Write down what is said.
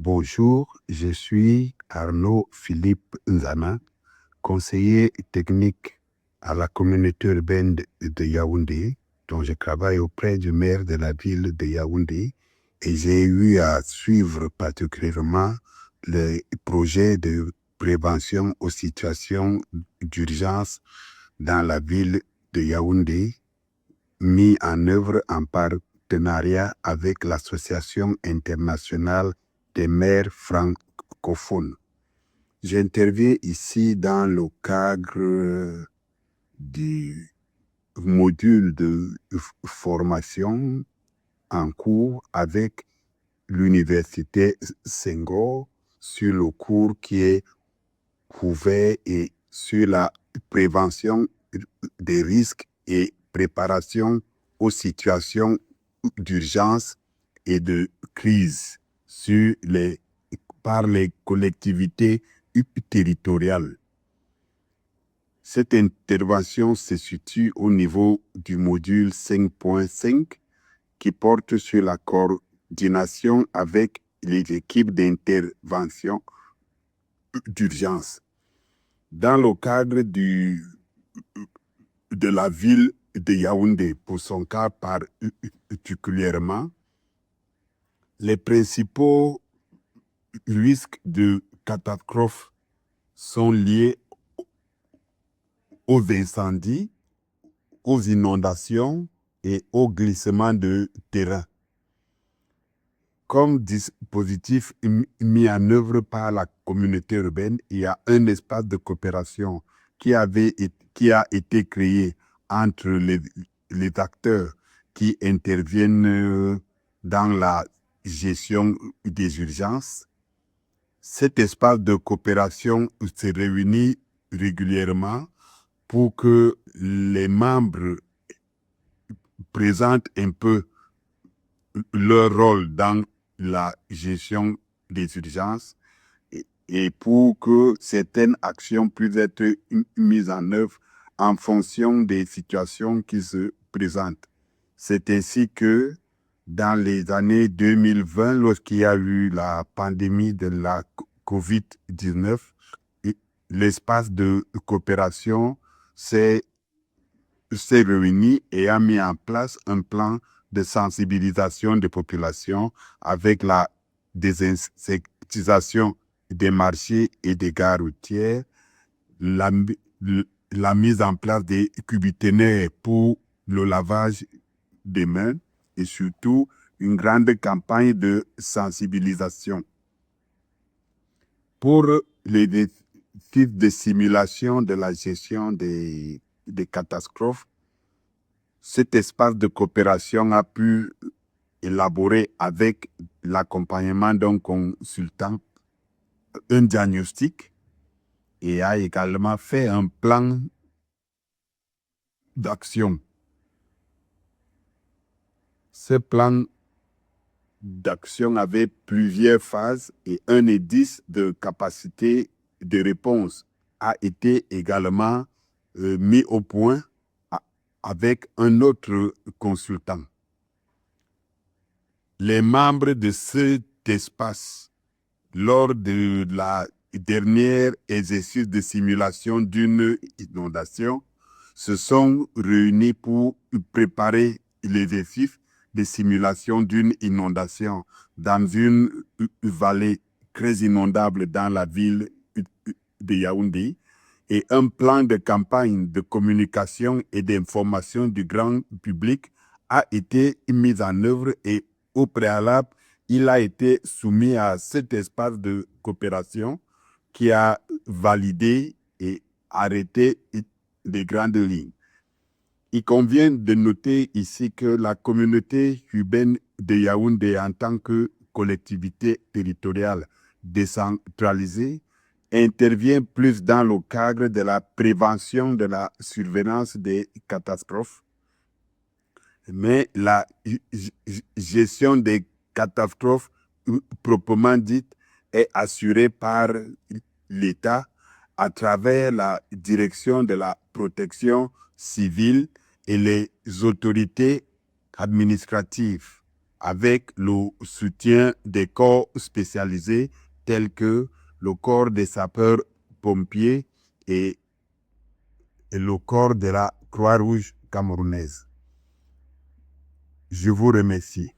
Bonjour, je suis Arnaud Philippe Nzana, conseiller technique à la communauté urbaine de Yaoundé, dont je travaille auprès du maire de la ville de Yaoundé, et j'ai eu à suivre particulièrement le projet de prévention aux situations d'urgence dans la ville de Yaoundé, mis en œuvre en partenariat avec l'Association internationale des maires francophones. J'interviens ici dans le cadre du module de formation en cours avec l'Université Senghor sur le cours qui est ouvert et sur la prévention des risques et préparation aux situations d'urgence et de crise par les collectivités territoriales. Cette intervention se situe au niveau du module 5.5 qui porte sur la coordination avec les équipes d'intervention d'urgence. Dans le cadre de la ville de Yaoundé, pour son cas particulièrement, les principaux risques de catastrophe sont liés aux incendies, aux inondations et au glissement de terrain. Comme dispositif mis en œuvre par la communauté urbaine, il y a un espace de coopération qui a été créé entre les acteurs qui interviennent dans la gestion des urgences. Cet espace de coopération se réunit régulièrement pour que les membres présentent un peu leur rôle dans la gestion des urgences et pour que certaines actions puissent être mises en œuvre en fonction des situations qui se présentent. C'est ainsi que dans les années 2020, lorsqu'il y a eu la pandémie de la COVID-19, l'espace de coopération s'est réuni et a mis en place un plan de sensibilisation des populations avec la désinsectisation des marchés et des gares routières, la mise en place des cubiténaires pour le lavage des mains et surtout une grande campagne de sensibilisation. Pour les défis de simulation de la gestion des catastrophes, cet espace de coopération a pu élaborer avec l'accompagnement d'un consultant un diagnostic et a également fait un plan d'action. Ce plan d'action avait plusieurs phases et un indice de capacité de réponse a été également mis au point avec un autre consultant. Les membres de cet espace, lors de la dernière exercice de simulation d'une inondation, se sont réunis pour préparer l'exercice de simulation d'une inondation dans une vallée très inondable dans la ville de Yaoundé et un plan de campagne de communication et d'information du grand public a été mis en œuvre et au préalable, il a été soumis à cet espace de coopération qui a validé et arrêté les grandes lignes. Il convient de noter ici que la communauté urbaine de Yaoundé en tant que collectivité territoriale décentralisée intervient plus dans le cadre de la prévention de la survenance des catastrophes. Mais la gestion des catastrophes proprement dites est assurée par l'État à travers la direction de la protection civile et les autorités administratives avec le soutien des corps spécialisés tels que le corps des sapeurs-pompiers et le corps de la Croix-Rouge camerounaise. Je vous remercie.